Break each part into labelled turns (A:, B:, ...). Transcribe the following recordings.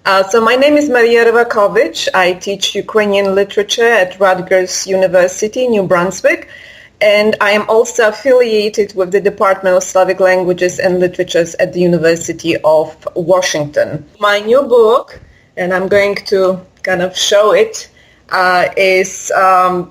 A: So my name is Maria Rewakowicz. I teach Ukrainian literature at Rutgers University, New Brunswick, and I am also affiliated with the Department of Slavic Languages and Literatures at the University of Washington. My new book, and I'm going to kind of show it, is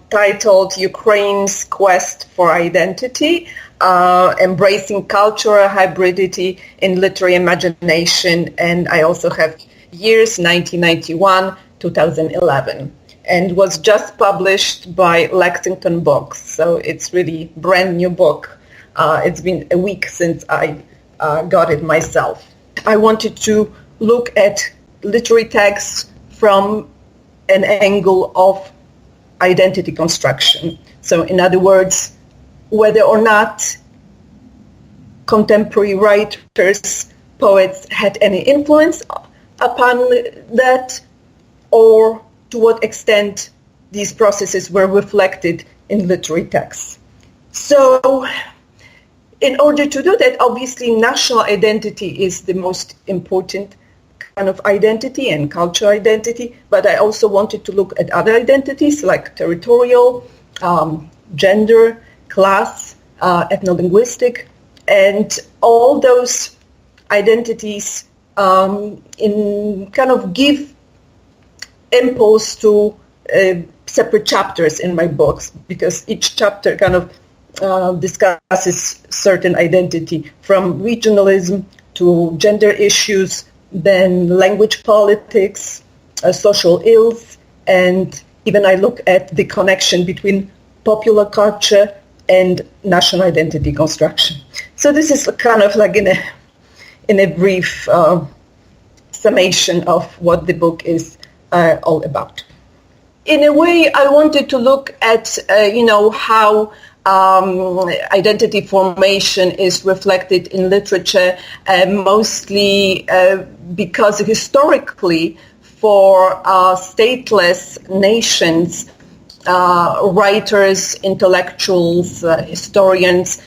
A: titled Ukraine's Quest for Identity, Embracing Cultural Hybridity in Literary Imagination, and I also have years 1991, 2011, and was just published by Lexington Books. So it's really brand new book. It's been a week since I got it myself. I wanted to look at literary texts from an angle of identity construction. So in other words, whether or not contemporary writers, poets had any influence upon that, or to what extent these processes were reflected in literary texts. So in order to do that, obviously national identity is the most important kind of identity and cultural identity, but I also wanted to look at other identities like territorial, gender, class, ethno-linguistic, and all those identities in kind of give impulse to separate chapters in my books, because each chapter kind of discusses certain identity, from regionalism to gender issues, then language politics, social ills, and even I look at the connection between popular culture and national identity construction. So this is kind of like in a brief summation of what the book is all about. In a way, I wanted to look at, how identity formation is reflected in literature, mostly because historically for stateless nations, writers, intellectuals, historians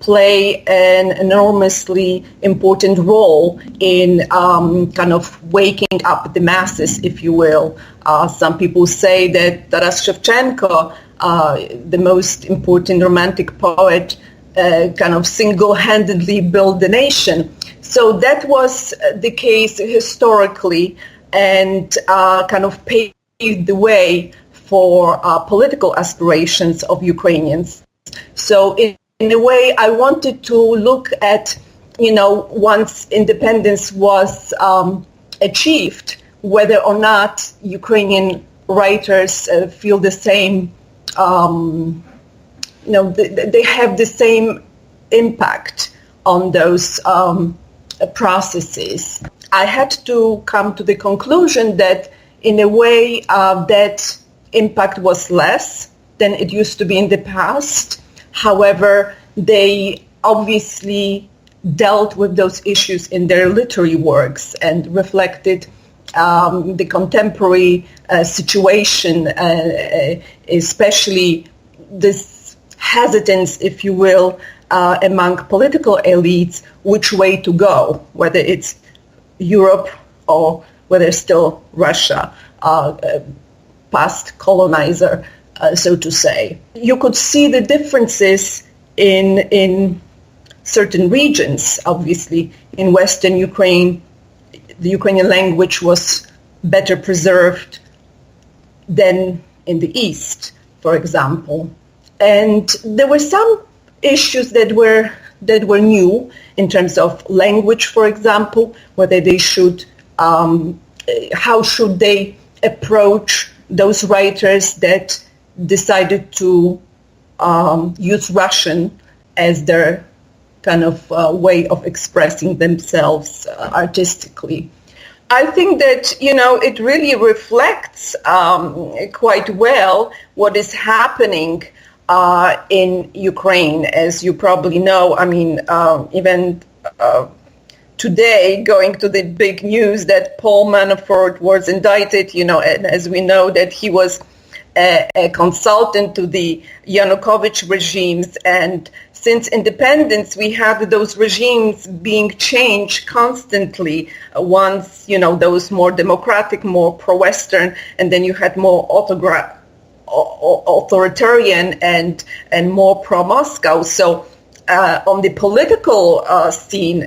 A: play an enormously important role in kind of waking up the masses, if you will. Some people say that Taras Shevchenko, the most important romantic poet, kind of single-handedly built the nation. So that was the case historically, and kind of paved the way for political aspirations of Ukrainians. So in a way, I wanted to look at, once independence was achieved, whether or not Ukrainian writers feel the same, they have the same impact on those processes. I had to come to the conclusion that in a way that impact was less than it used to be in the past. However, they obviously dealt with those issues in their literary works and reflected the contemporary situation, especially this hesitance, if you will, among political elites, which way to go, whether it's Europe or whether it's still Russia, past colonizer, so to say. You could see the differences in certain regions. Obviously, in Western Ukraine, the Ukrainian language was better preserved than in the East, for example. And there were some issues that were new in terms of language, for example, whether they should, how should they approach those writers that decided to use Russian as their kind of way of expressing themselves artistically. I think that, it really reflects quite well what is happening in Ukraine. As you probably know, even today, going to the big news that Paul Manafort was indicted, and as we know that he was a consultant to the Yanukovych regimes, and since independence, we had those regimes being changed constantly. Once, those more democratic, more pro-Western, and then you had more authoritarian and more pro-Moscow. So on the political scene,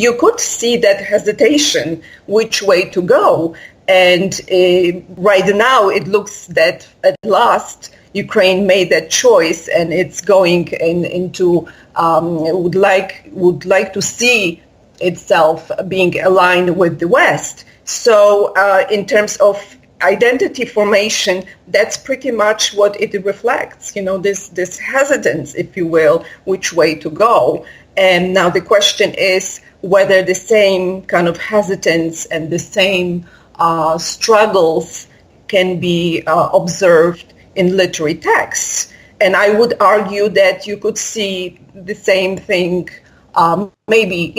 A: you could see that hesitation, which way to go. And right now, it looks that at last Ukraine made that choice, and it's going into would like to see itself being aligned with the West. So in terms of identity formation, that's pretty much what it reflects. This hesitance, if you will, which way to go. And now the question is whether the same kind of hesitance and the same struggles can be observed in literary texts. And I would argue that you could see the same thing, maybe,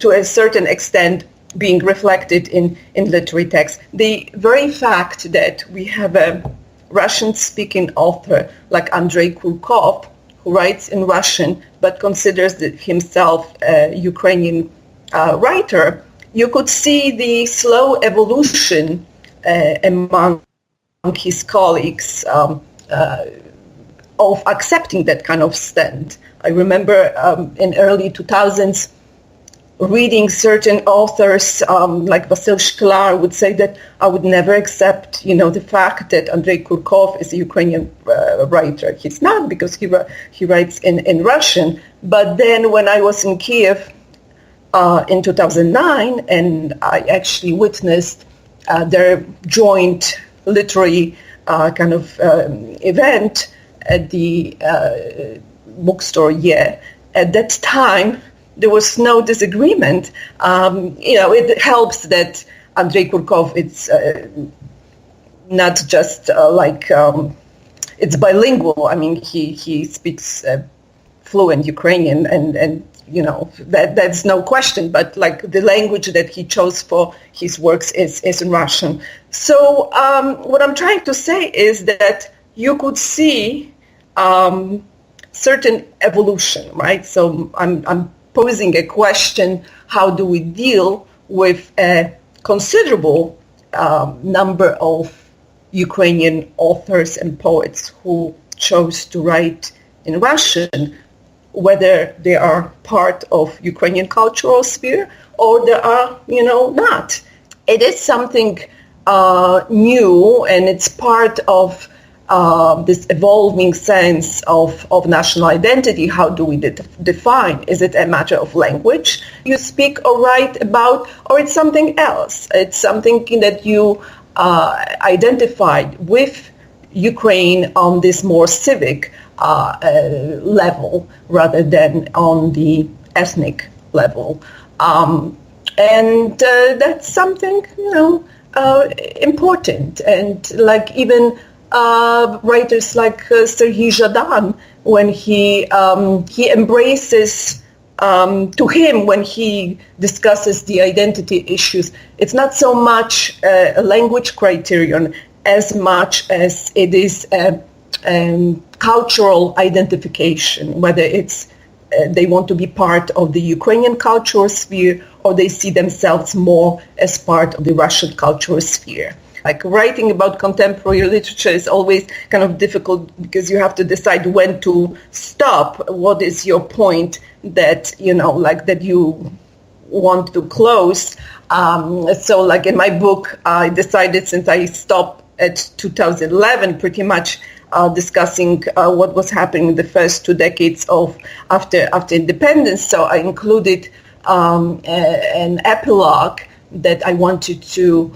A: to a certain extent being reflected in literary texts. The very fact that we have a Russian-speaking author like Andrei Kurkov, who writes in Russian but considers himself a Ukrainian writer, you could see the slow evolution among his colleagues of accepting that kind of stand. I remember in early 2000s reading certain authors like Vasyl Shklar would say that I would never accept, the fact that Andrei Kurkov is a Ukrainian writer. He's not, because he writes in Russian. But then when I was in Kiev in 2009, and I actually witnessed their joint literary kind of event at the bookstore, at that time, there was no disagreement. It helps that Andrei Kurkov, it's not just it's bilingual. I mean, he speaks fluent Ukrainian, and that's no question. But the language that he chose for his works is in Russian. So what I'm trying to say is that you could see certain evolution, right? So I'm posing a question: how do we deal with a considerable number of Ukrainian authors and poets who chose to write in Russian, whether they are part of Ukrainian cultural sphere or they are, not? It is something new, and it's part of this evolving sense of national identity. How do we define? Is it a matter of language you speak or write about, or it's something else? It's something that you identified with Ukraine on this more civic level rather than on the ethnic level. And that's something, important. And even writers like Serhiy Zhadan, when he embraces, to him, when he discusses the identity issues, it's not so much a language criterion as much as it is a cultural identification, whether it's they want to be part of the Ukrainian cultural sphere or they see themselves more as part of the Russian cultural sphere. Writing about contemporary literature is always kind of difficult because you have to decide when to stop. What is your point that, that you want to close? So in my book, I decided, since I stopped at 2011, pretty much discussing what was happening in the first 2 decades of after independence. So I included an epilogue that I wanted to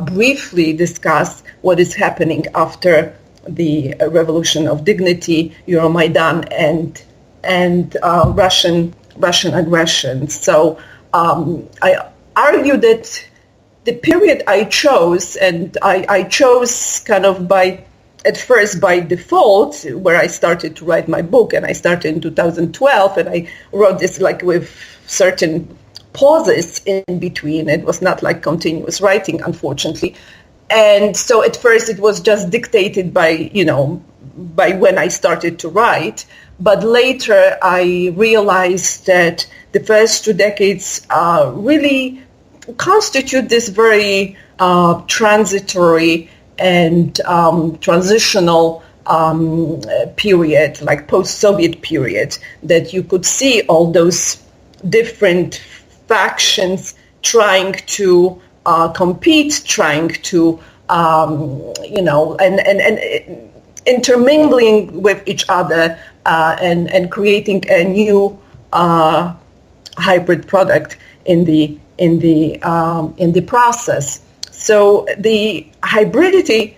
A: briefly discuss what is happening after the Revolution of Dignity, Euromaidan, and Russian aggression. So I argue that the period I chose, and I chose kind of at first by default, where I started to write my book, and I started in 2012, and I wrote this with certain pauses in between. It was not continuous writing, unfortunately. And so at first it was just dictated by, by when I started to write. But later I realized that the first 2 decades really constitute this very transitory and transitional period, like post-Soviet period, that you could see all those different factions trying to compete, trying to, and intermingling with each other and creating a new hybrid product in the process. So the hybridity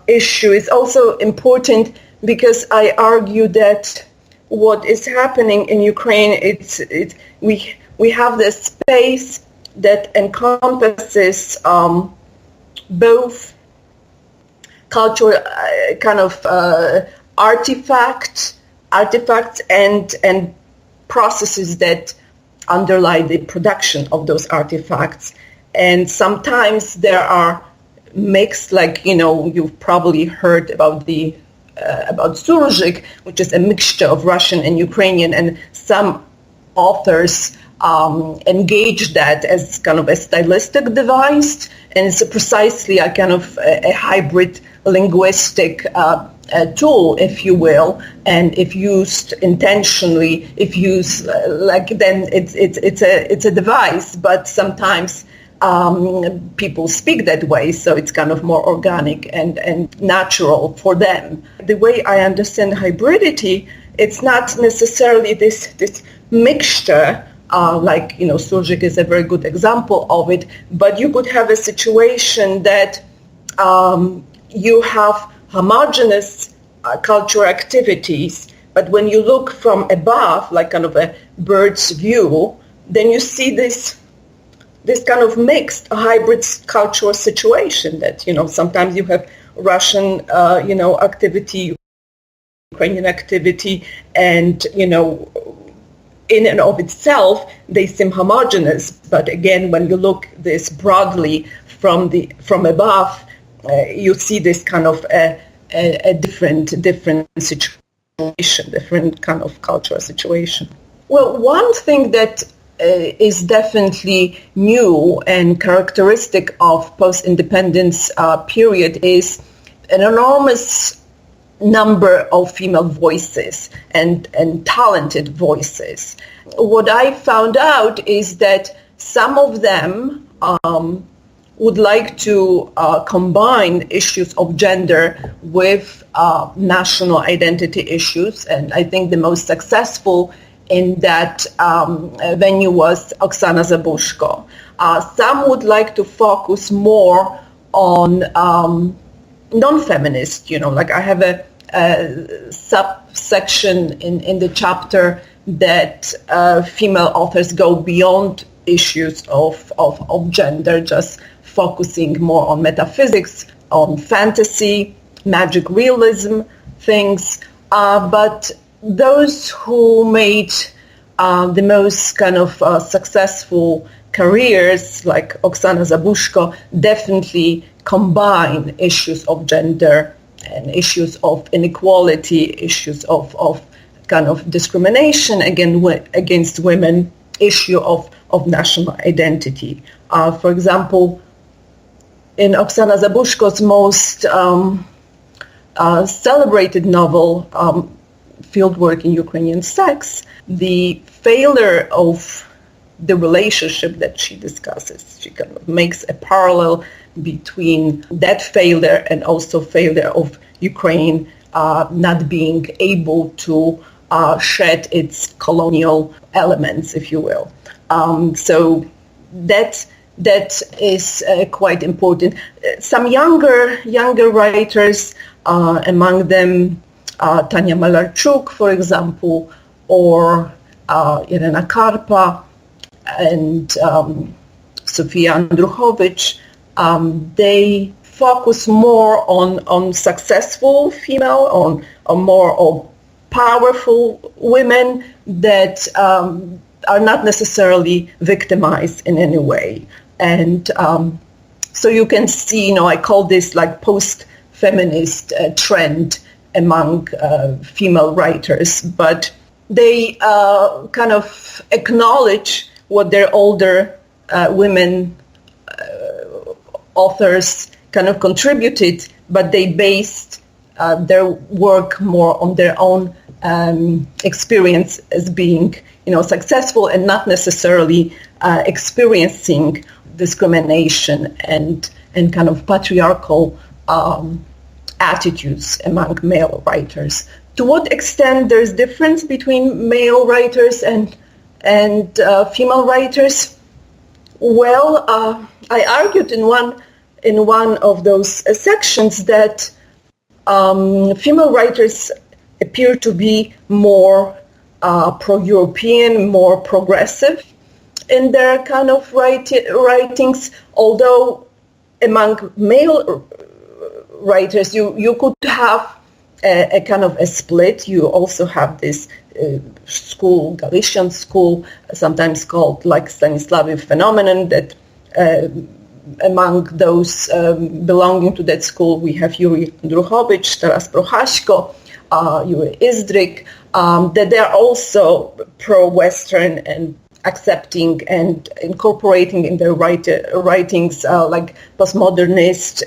A: issue is also important because I argue that what is happening in Ukraine, we have this space that encompasses both cultural kind of artifacts and processes that underlie the production of those artifacts. And sometimes there are mixed, like, you've probably heard about about surjik, which is a mixture of Russian and Ukrainian, and some authors engage that as kind of a stylistic device, and it's precisely a kind of a hybrid linguistic tool, if you will, and if used intentionally, then it's a device, but sometimes people speak that way, so it's kind of more organic and natural for them. The way I understand hybridity, it's not necessarily this mixture, surjik is a very good example of it, but you could have a situation that you have homogeneous cultural activities, but when you look from above, like kind of a bird's view, then you see this kind of mixed hybrid cultural situation that, sometimes you have Russian, activity, Ukrainian activity, and, in and of itself, they seem homogeneous. But again, when you look this broadly from above, you see this kind of a different situation, different kind of cultural situation. Well, one thing that is definitely new and characteristic of post-independence period is an enormous number of female voices and talented voices. What I found out is that some of them would like to combine issues of gender with national identity issues, and I think the most successful in that venue was Oksana Zabushko. Some would like to focus more on non-feminist, like I have a subsection in the chapter that female authors go beyond issues of gender, just focusing more on metaphysics, on fantasy, magic realism things, but those who made the most kind of successful careers, like Oksana Zabushko, definitely combine issues of gender and issues of inequality, issues of kind of discrimination against women, issue of national identity. For example, in Oksana Zabushko's most celebrated novel, Fieldwork in Ukrainian Sex, the failure of the relationship that she discusses, she kind of makes a parallel between that failure and also failure of Ukraine not being able to shed its colonial elements, if you will. So that is quite important. Some younger writers, among them Tanya Malarchuk, for example, or Irena Karpa and Sofia Andruchovich, they focus more on successful female, on more of powerful women that are not necessarily victimized in any way. And so you can see, I call this like post-feminist trend among female writers, but they kind of acknowledge what their older women authors kind of contributed, but they based their work more on their own experience as being, successful and not necessarily experiencing discrimination and kind of patriarchal attitudes among male writers. To what extent there's difference between male writers and female writers? Well, I argued in one of those sections that female writers appear to be more pro-European, more progressive in their kind of writings, although among male writers you could have a kind of a split. You also have this school, Galician school, sometimes called like Stanislavov phenomenon, that among those belonging to that school we have Yuri Andruchowicz, Taras Prochaska, Yuri Izdrik, that they are also pro-Western and accepting and incorporating in their writings like postmodernist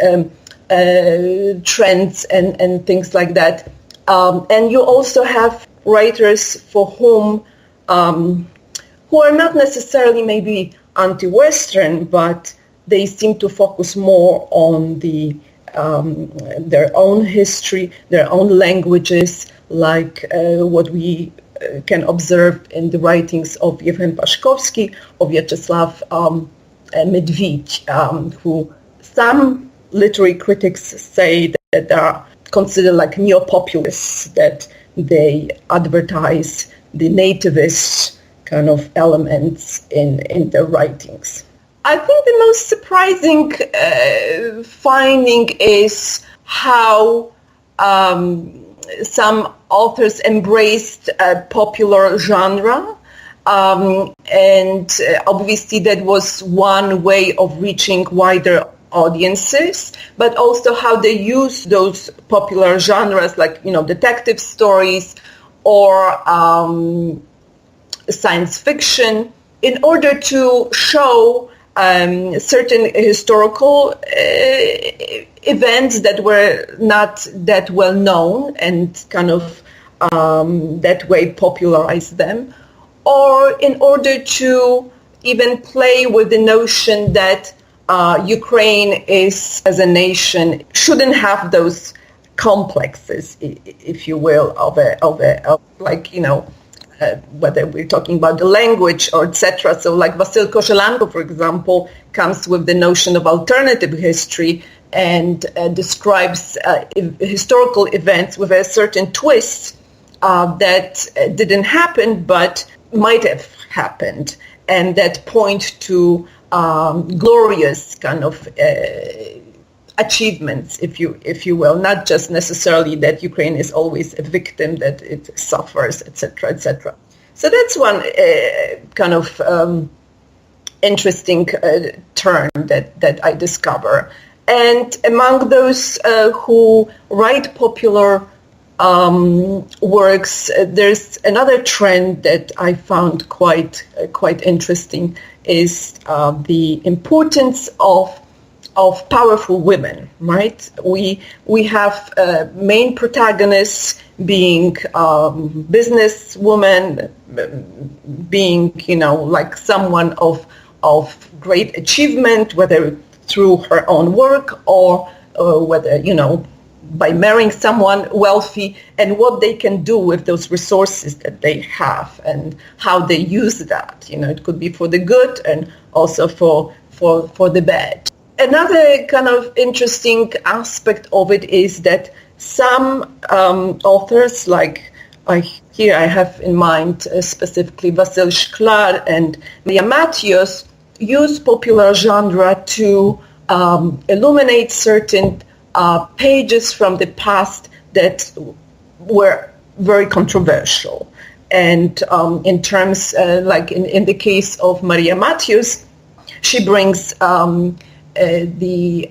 A: trends and things like that. And you also have writers for whom who are not necessarily maybe anti-Western, but they seem to focus more on their own history, their own languages, like what we can observe in the writings of Yevhen Pashkovsky, of Vyacheslav Medved, who some literary critics say that they are considered like neo-populists, that they advertise the nativist kind of elements in their writings. I think the most surprising finding is how some authors embraced a popular genre, and obviously that was one way of reaching wider audiences, but also how they use those popular genres like, detective stories or science fiction in order to show certain historical events that were not that well known and kind of that way popularize them, or in order to even play with the notion that Ukraine is, as a nation, shouldn't have those complexes, if you will, of whether we're talking about the language or etc. So like Vasyl Koshelenko, for example, comes with the notion of alternative history and describes historical events with a certain twist that didn't happen but might have happened, and that point to glorious kind of achievements, if you will, not just necessarily that Ukraine is always a victim, that it suffers, etc., etc. So that's one kind of interesting turn that I discover. And among those who write popular works, there's another trend that I found quite interesting, is the importance of powerful women, right? We have main protagonists being businesswomen, being like someone of great achievement, whether through her own work or whether by marrying someone wealthy, and what they can do with those resources that they have and how they use that. It could be for the good and also for the bad. Another kind of interesting aspect of it is that some authors, like I have in mind specifically Vasyl Shklar and Maria Matthews, use popular genre to illuminate certain pages from the past that were very controversial. And in terms, like in the case of Maria Matthews, she brings the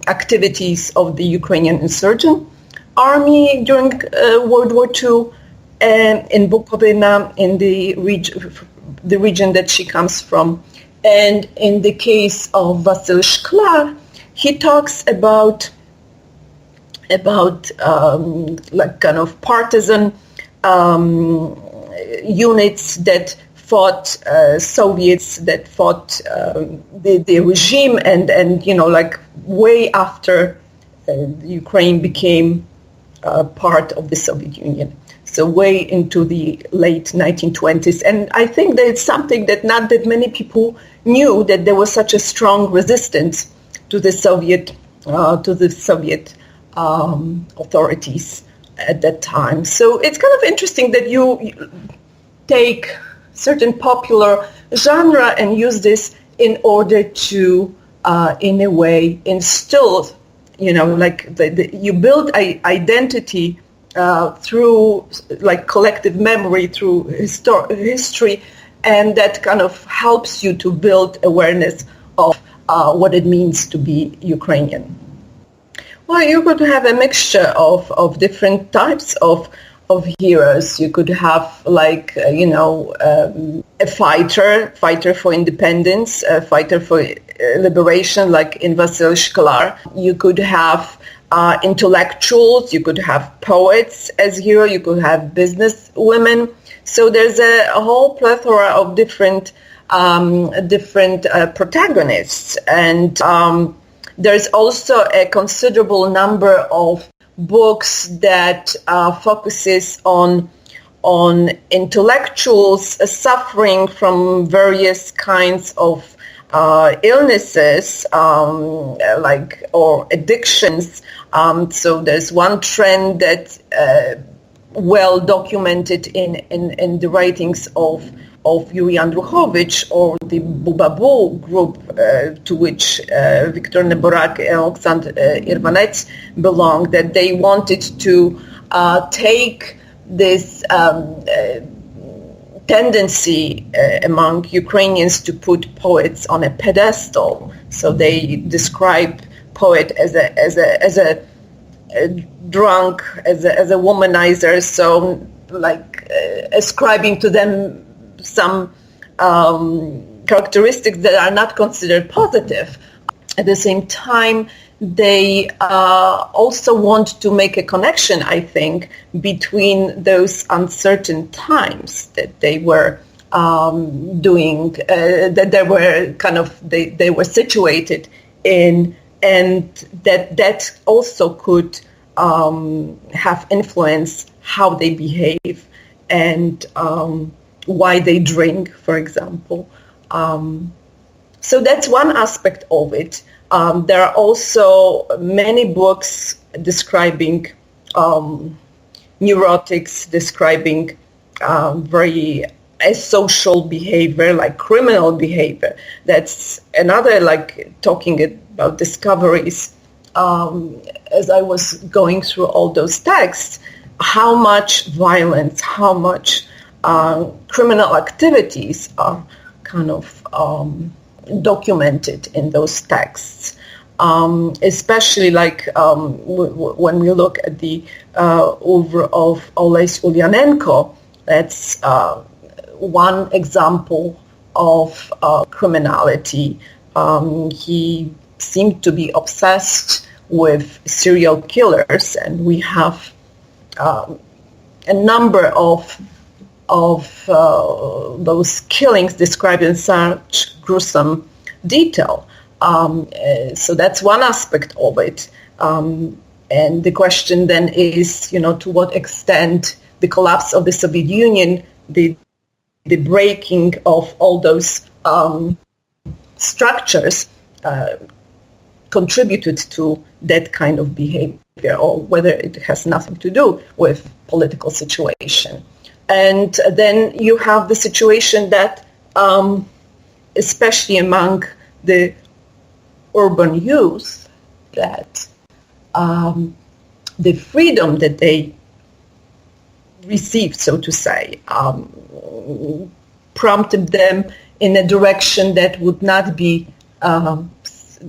A: activities of the Ukrainian insurgent army during World War II, in Bukovina, in the region that she comes from. And in the case of Vasil Shklar, he talks about like kind of partisan units that fought Soviets, that fought the regime, and like way after Ukraine became part of the Soviet Union. So way into the late 1920s. And I think that it's something that not that many people knew, that there was such a strong resistance to the Soviet authorities at that time. So it's kind of interesting that you take certain popular genre and use this in order to, in a way, instill, like you build identity through like collective memory, through history, and that kind of helps you to build awareness of what it means to be Ukrainian. Well, you could have a mixture of different types of heroes. You could have like, a fighter for independence, a fighter for liberation, like in Vasil Shklar. You could have intellectuals, you could have poets as hero, you could have business women. So there's a whole plethora of different protagonists, and there's also a considerable number of books that focuses on intellectuals suffering from various kinds of illnesses, or addictions. So there's one trend that well documented in the writings of Yuri Andruchovich, or the Bubabu group, to which Viktor Neborak and Alexander Irvanets belong, that they wanted to take this tendency among Ukrainians to put poets on a pedestal. So they describe poet as a drunk, as a womanizer. So like ascribing to them some characteristics that are not considered positive. At the same time, they also want to make a connection, I think, between those uncertain times that they were doing, that they were situated in, and that also could have influenced how they behave and why they drink, for example. So that's one aspect of it. There are also many books describing neurotics, describing very asocial behavior, like criminal behavior. That's another, like talking about discoveries. As I was going through all those texts, how much violence, how much criminal activities are kind of documented in those texts, especially like when we look at the oeuvre of Oles Ulyanenko. That's one example of criminality. He seemed to be obsessed with serial killers, and we have a number of those killings described in such gruesome detail. So that's one aspect of it. And the question then is, to what extent the collapse of the Soviet Union, the breaking of all those structures contributed to that kind of behavior, or whether it has nothing to do with political situation. And then you have the situation that, especially among the urban youth, that the freedom that they received, so to say, prompted them in a direction that would not be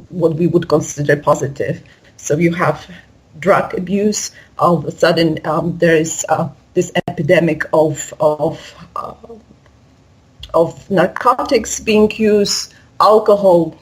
A: what we would consider positive. So you have drug abuse. All of a sudden, there is this epidemic of narcotics being used, alcohol.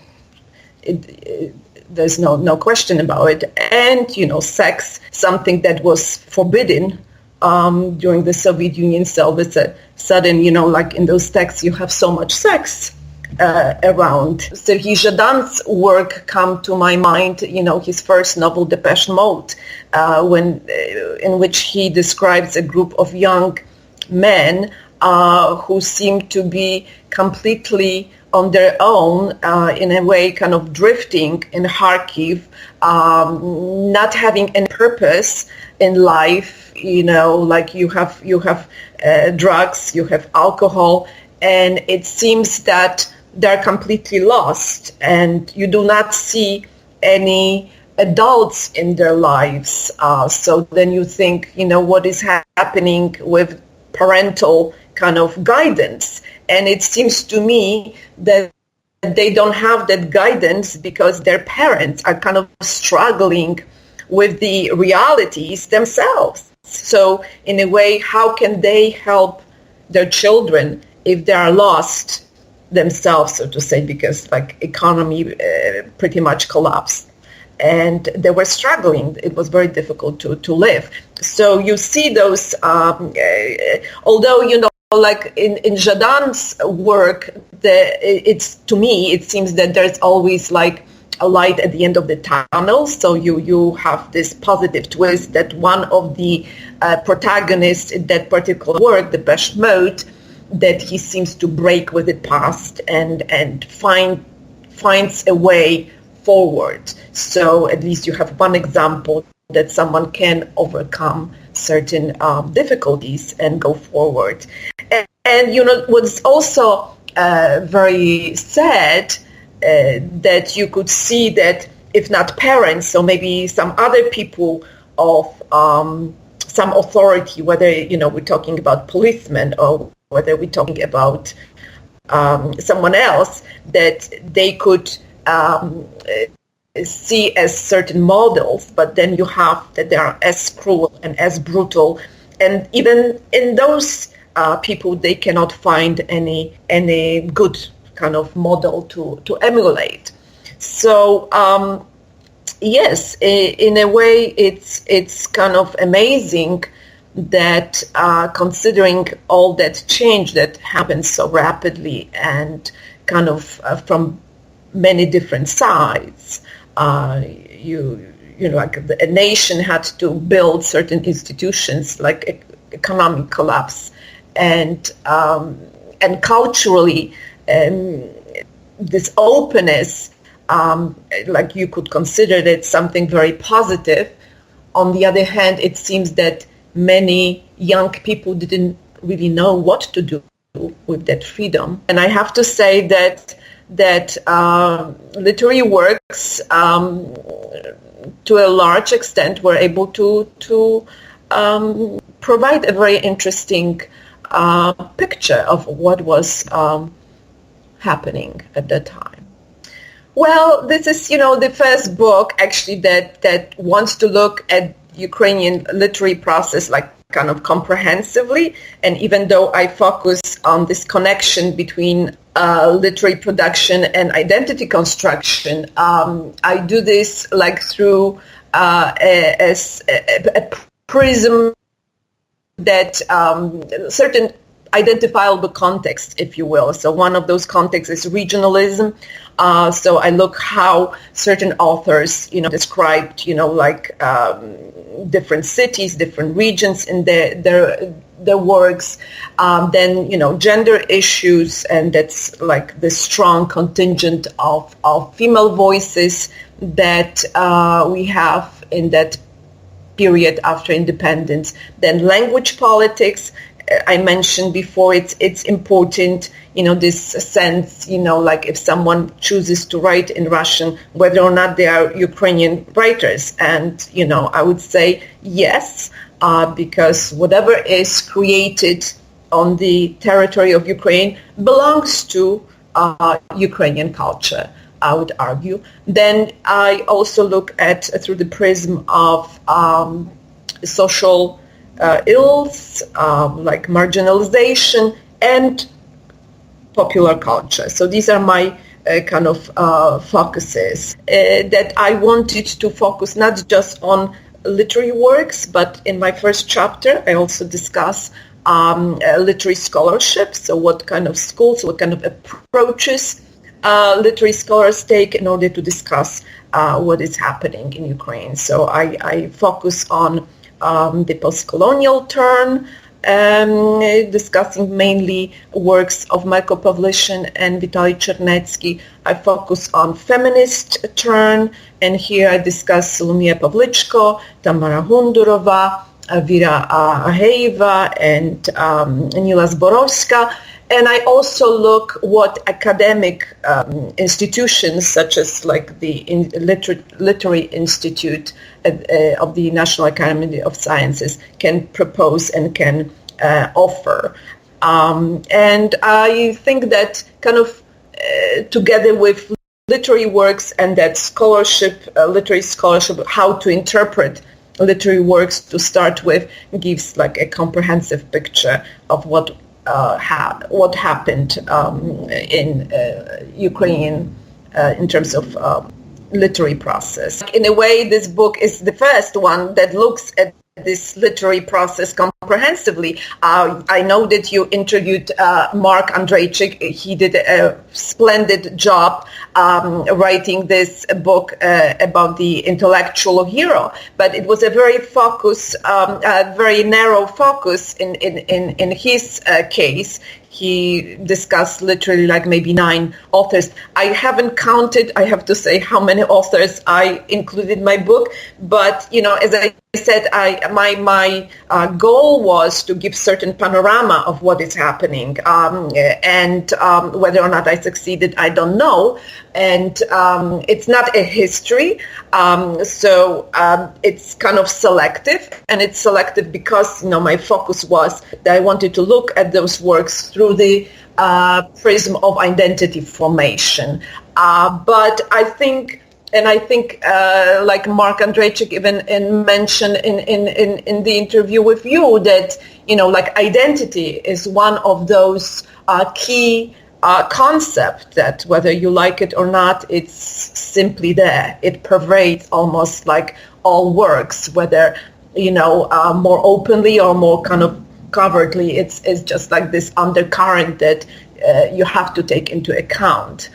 A: There's no question about it, and sex, something that was forbidden during the Soviet Union. So all of a sudden, like in those texts, you have so much sex around. Sergei Zhadan's work come to my mind. His first novel, Depeche Mode, in which he describes a group of young men who seem to be completely on their own, in a way, kind of drifting in Kharkiv, not having any purpose in life. Like you have drugs, you have alcohol, and it seems that they're completely lost, and you do not see any adults in their lives. So then you think, what is happening with parental kind of guidance? And it seems to me that they don't have that guidance because their parents are kind of struggling with the realities themselves. So in a way, how can they help their children if they are lost themselves, so to say, because like economy pretty much collapsed and they were struggling. It was very difficult to live. So you see those, although, like in Zhadan's work, to me, it seems that there's always like a light at the end of the tunnel. So you have this positive twist that one of the protagonists in that particular work, the Depeche Mode, that he seems to break with the past and finds a way forward. So at least you have one example that someone can overcome certain difficulties and go forward. And what's also very sad, that you could see that if not parents, so maybe some other people of some authority, whether we're talking about policemen or whether we're talking about someone else, that they could see as certain models, but then you have that they are as cruel and as brutal, and even in those people they cannot find any good kind of model to emulate. So yes, in a way it's kind of amazing that considering all that change that happens so rapidly and kind of from many different sides, like a nation had to build certain institutions like economic collapse and culturally this openness, like you could consider that something very positive. On the other hand, it seems that many young people didn't really know what to do with that freedom. And I have to say that literary works, to a large extent, were able to provide a very interesting picture of what was happening at that time. Well, this is, the first book actually that wants to look at Ukrainian literary process like kind of comprehensively. And even though I focus on this connection between literary production and identity construction, I do this like through a prism that certain identifiable context, if you will. So one of those contexts is regionalism. So I look how certain authors, described, different cities, different regions in their works. Then, gender issues, and that's like the strong contingent of female voices that we have in that period after independence. Then language politics. I mentioned before, it's important, this sense, like if someone chooses to write in Russian, whether or not they are Ukrainian writers. And, I would say yes, because whatever is created on the territory of Ukraine belongs to Ukrainian culture. I would argue. Then I also look at through the prism of social ills, like marginalization and popular culture. So these are my kind of focuses that I wanted to focus not just on literary works, but in my first chapter I also discuss literary scholarship. So what kind of schools, what kind of approaches literary scholars take in order to discuss what is happening in Ukraine. So I focus on the post-colonial turn, discussing mainly works of Michael Pawlyshin and Vitaly Chernetsky. I focus on feminist turn, and here I discuss Solomia Pawliczko, Tamara Hundurova, Vera Aheyeva, and Nila Zborowska. And I also look what academic institutions, such as like the Literary Institute of the National Academy of Sciences, can propose and can offer. And I think that kind of together with literary works and that scholarship, literary scholarship, how to interpret literary works to start with, gives like a comprehensive picture of what happened in Ukraine in terms of literary process. In a way, this book is the first one that looks at this literary process comprehensively. I know that you interviewed Mark Andrejczyk. He did a splendid job writing this book about the intellectual hero, but it was a very focus, very narrow focus in his case. He discussed literally like maybe 9 authors. I haven't counted, I have to say, how many authors I included in my book. But, you know, as I said, my goal was to give certain panorama of what is happening. And whether or not I succeeded, I don't know. And it's not a history. So it's kind of selective. And it's selective because, you know, my focus was that I wanted to look at those works through the prism of identity formation. But I think, like Mark Andrejczyk even mentioned in the interview with you, that, you know, like identity is one of those key concept that whether you like it or not, it's simply there. It pervades almost like all works, whether, you know, more openly or more kind of covertly. It's just like this undercurrent that you have to take into account.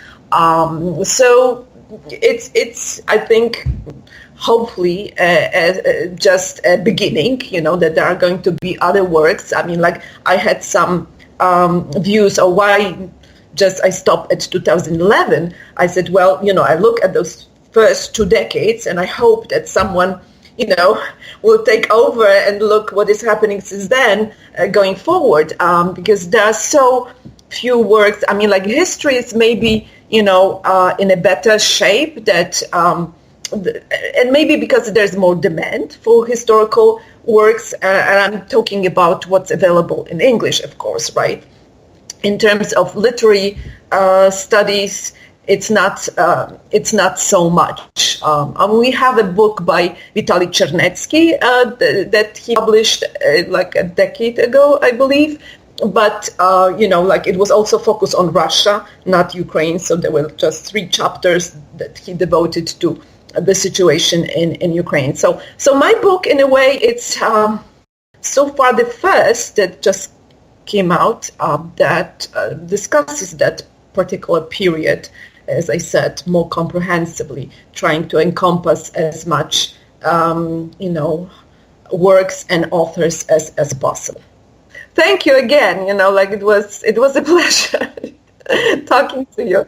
A: So it's I think hopefully just a beginning, you know, that there are going to be other works. I mean, like I had some views of why just I stopped at 2011. I said, well, you know, I look at those first 2 decades and I hope that someone, you know, will take over and look what is happening since then going forward, because there are so few works. I mean, like history is maybe, you know, in a better shape that, and maybe because there's more demand for historical works, and I'm talking about what's available in English, of course, right? In terms of literary studies, it's not so much. We have a book by Vitaly Chernetsky that he published like a decade ago, I believe. But, you know, like it was also focused on Russia, not Ukraine. So there were just 3 chapters that he devoted to the situation in Ukraine. So my book, in a way, it's so far the first that just came out that discusses that particular period, as I said, more comprehensively, trying to encompass as much, you know, works and authors as possible. Thank you again. You know, like it was a pleasure talking to you.